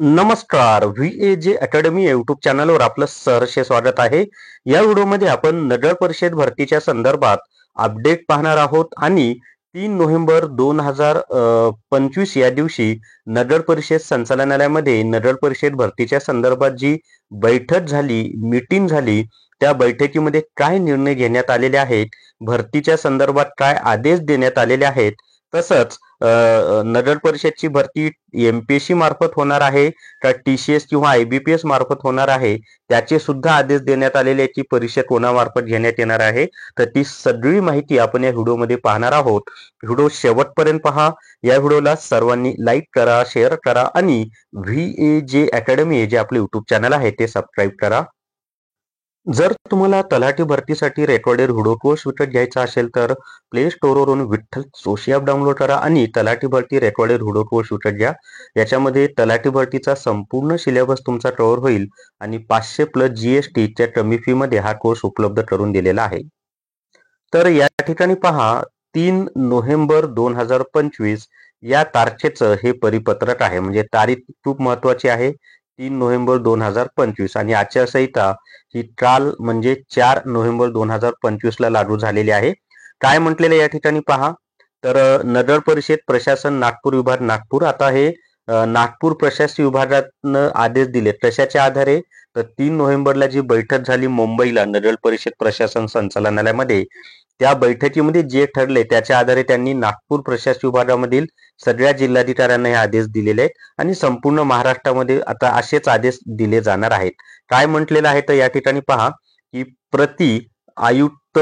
नमस्कार. VAJ academy YouTube चॅनलवर आपलं सहर्ष स्वागत आहे. या व्हिडिओमध्ये आपण नगर परिषद भरतीच्या संदर्भात अपडेट पाहणार आहोत आणि 3 नोव्हेंबर 2025 या दिवशी नगर परिषद संचालनालयामध्ये नगर परिषद भरतीच्या संदर्भात जी बैठक झाली, मीटिंग झाली, त्या बैठकीमध्ये काय निर्णय घेण्यात आलेले आहेत, भरतीच्या संदर्भात काय आदेश देण्यात आलेले आहेत, तसंच नगर परिषदची भरती MPSC मार्फत होणार आहे का TCS किंवा IBPS मार्फत होणार आहे, त्याचे सुद्धा आदेश देण्यात आलेले आहे की परीक्षा कोणामार्फत घेण्यात येणार आहे. तर ती सगळी माहिती आपण या व्हिडिओमध्ये पाहणार आहोत. व्हिडिओ शेवटपर्यंत पहा. या व्हिडिओला सर्वांनी लाईक करा, शेअर करा आणि VAJ अकॅडमी जे आपले युट्यूब चॅनल आहे ते सबस्क्राईब करा. जर तुम्हाला तलाठी भरतीसाठी रेकॉर्डेड व्हिडिओ कोर्स विकत घ्यायचा असेल तर प्ले स्टोअरवरून विठ्ठल जोशी ॲप डाउनलोड करा आणि तलाठी भरती रेकॉर्डेड व्हिडिओ कोर्स विकत घ्या. याच्यामध्ये तलाठी भरतीचा संपूर्ण सिलेबस तुमचा कव्हर होईल आणि 500 प्लस GST च्या कमी फी मध्ये हा कोर्स उपलब्ध करून दिलेला आहे. तर या ठिकाणी पहा, 3 नोव्हेंबर 2025 या तारखेचं हे परिपत्रक आहे. म्हणजे तारीख खूप महत्वाची आहे. 3 नोव्हेंबर 2025 आणि आचारसंहिता ही काल म्हणजे 4 नोव्हेंबर 2025 ला लागू झालेली आहे. काय म्हटलेलं या ठिकाणी पहा, तर नगर परिषद प्रशासन नागपूर विभाग नागपूर. आता हे नागपूर प्रशासकीय विभागानं आदेश दिले कशाच्या आधारे, तर 3 नोव्हेंबरला जी बैठक झाली मुंबईला नगर परिषद प्रशासन संचालनालयामध्ये, त्या बैठकीमध्ये जे ठरले त्याच्या आधारे त्यांनी नागपूर प्रशासकीय विभागामधील सगळ्या जिल्हाधिकाऱ्यांना हे आदेश दिलेले आहेत आणि संपूर्ण महाराष्ट्रामध्ये आता असेच आदेश दिले जाणार आहेत. काय म्हटलेलं आहे तर या ठिकाणी पहा की प्रति आयुक्त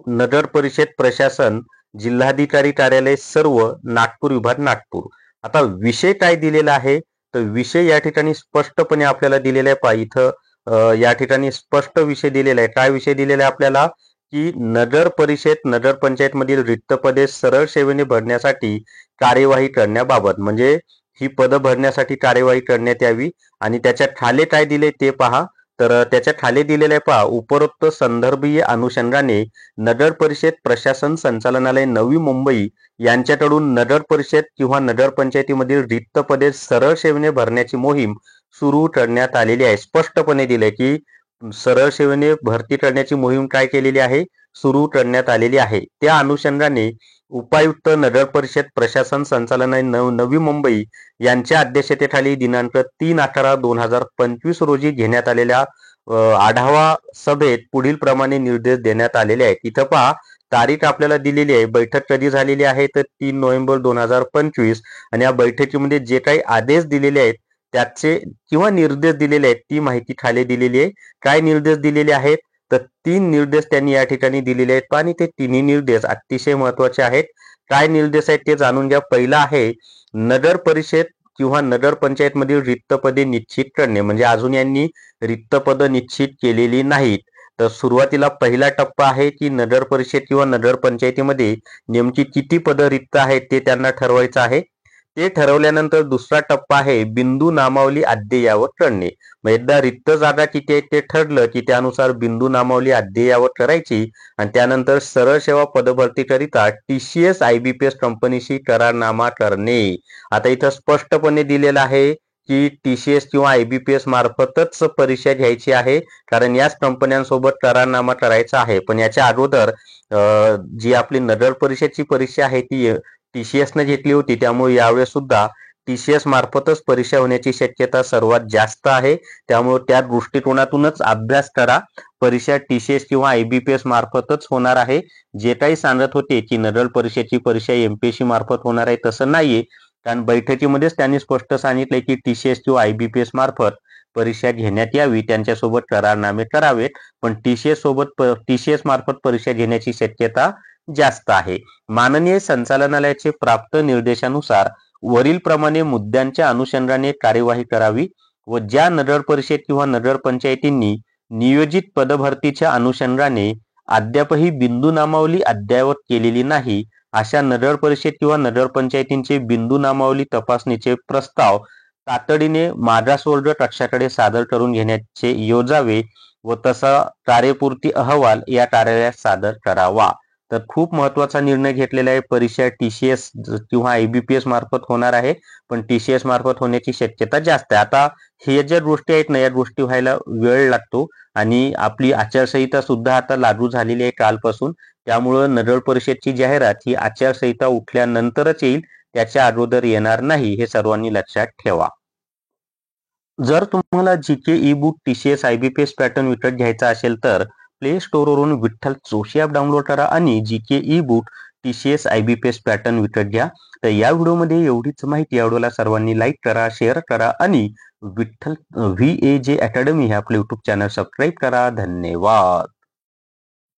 नगर परिषद प्रशासन जिल्हाधिकारी कार्यालय सर्व नागपूर विभाग नागपूर. आता विषय काय दिलेला आहे तर विषय या ठिकाणी स्पष्टपणे आपल्याला दिलेला आहे. पहा इथं या ठिकाणी स्पष्ट विषय दिलेला आहे. काय विषय दिलेला आहे आपल्याला की नगर परिषद नगरपंचायत मधील रिक्त पदे सरळ सेवेने भरण्यासाठी कार्यवाही करण्याबाबत. म्हणजे ही पदं भरण्यासाठी कार्यवाही करण्यात यावी आणि त्याच्या खाली काय दिले ते पहा. तर त्याच्या खाली दिलेले पहा, उपरोक्त संदर्भीय अनुषंगाने नगर परिषद प्रशासन संचालनालय नवी मुंबई यांच्याकडून नगर परिषद किंवा नगरपंचायतीमधील रिक्त पदे सरळ सेवेने भरण्याची मोहीम सुरू करण्यात आलेली आहे. स्पष्टपणे दिले की सरळ सेवेने भरती करण्याची मोहीम काय केलेली आहे, सुरू करण्यात आलेली आहे. त्या अनुषंगाने उपायुक्त नगर परिषद प्रशासन संचालनालय नवी मुंबई यांच्या अध्यक्षतेखाली दिनांक 3/11/2025 रोजी घेण्यात आलेल्या आढावा सभेत पुढील प्रमाणे निर्देश देण्यात आलेले आहेत. इथं पहा, तारीख आपल्याला दिलेली आहे. बैठक कधी झालेली आहे तर 3 नोव्हेंबर 2025 आणि या बैठकीमध्ये जे काही आदेश दिलेले आहेत त्याचे किंवा निर्देश दिलेले आहेत ती माहिती खाली दिलेली आहे. काय निर्देश दिलेले आहेत तर 3 निर्देश त्यांनी या ठिकाणी दिलेले आहेत आणि ते तिन्ही निर्देश अतिशय महत्वाचे आहेत. काय निर्देश आहेत ते जाणून घ्या. पहिला आहे नगर परिषद किंवा नगरपंचायत मधील रिक्त पदे निश्चित करणे. म्हणजे अजून यांनी रिक्त पदं निश्चित केलेली नाहीत. तर सुरुवातीला पहिला टप्पा आहे की नगर परिषद किंवा नगरपंचायतीमध्ये नेमकी किती पदं रिक्त आहेत ते त्यांना ठरवायचं आहे. ते ठरवल्यानंतर दुसरा टप्पा आहे बिंदू नामावली अद्ययावत करणे. मग एकदा रिक्त जागा किती आहेत ते ठरलं की त्यानुसार बिंदू नामावली अद्ययावत करायची आणि त्यानंतर सरळ सेवा पदभरती करिता TCS IBPS कंपनीशी करारनामा करणे. आता इथं स्पष्टपणे दिलेलं आहे की TCS किंवा IBPS मार्फतच परीक्षा घ्यायची आहे, कारण याच कंपन्यांसोबत करारनामा करायचा आहे. पण याच्या अगोदर जी आपली नगर परिषदची परीक्षा आहे ती TCS ने घेतली होती, त्यामुळे यावेळेस सुद्धा TCS मार्फतच परीक्षा होण्याची शक्यता सर्वात जास्त आहे. त्यामुळे त्या दृष्टिकोनातूनच अभ्यास करा. परीक्षा TCS किंवा IBPS मार्फतच होणार आहे. जे काही सांगत होते की नगर परिषदची परीक्षा MPSC मार्फत होणार आहे तसं नाहीये, कारण बैठकीमध्येच त्यांनी स्पष्ट सांगितले की TCS किंवा IBPS मार्फत परीक्षा घेण्यात यावी, त्यांच्यासोबत करारनामे करावेत. पण TCS मार्फत परीक्षा घेण्याची शक्यता जास्त आहे. माननीय संचालनालयाचे प्राप्त निर्देशानुसार वरील प्रमाणे मुद्द्यांच्या अनुषंगाने कार्यवाही करावी व ज्या नगर परिषद किंवा नगरपंचायतींनी नियोजित पदभरतीच्या अनुषंगाने अद्यापही बिंदू नामावली अद्ययावत केलेली नाही, अशा नगर परिषद किंवा नगरपंचायतींचे बिंदू नामावली तपासणीचे प्रस्ताव तातडीने मागासवर्ग कक्षाकडे सादर करून घेण्याचे योजावे व तसा कार्यपूर्ती अहवाल या कार्यालयात सादर करावा. तर खूप महत्त्वाचा निर्णय घेतलेला आहे. परीक्षा TCS किंवा IBPS मार्फत होणार आहे, पण TCS मार्फत होण्याची शक्यता जास्त आहे. आता हे ज्या गोष्टी आहेत ना, या गोष्टी व्हायला वेळ लागतो आणि आपली आचारसंहिता सुद्धा आता लागू झालेली आहे कालपासून. त्यामुळं नडळ परिषदची जाहिरात ही आचारसंहिता उठल्यानंतरच येईल, त्याच्या अगोदर येणार नाही, हे सर्वांनी लक्षात ठेवा. जर तुम्हाला GK e book TCS IBPS pattern विकत घ्यायचा असेल तर प्ले स्टोअरवरून विठ्ठल जोशी ॲप डाउनलोड करा आणि GK e book TCS IBPS pattern विकत घ्या. तर या व्हिडिओमध्ये एवढीच माहिती. या व्हिडिओला सर्वांनी लाईक करा, शेअर करा आणि विठ्ठल VAJ अकॅडमी हे आपले यूट्यूब चॅनल सबस्क्राईब करा. धन्यवाद.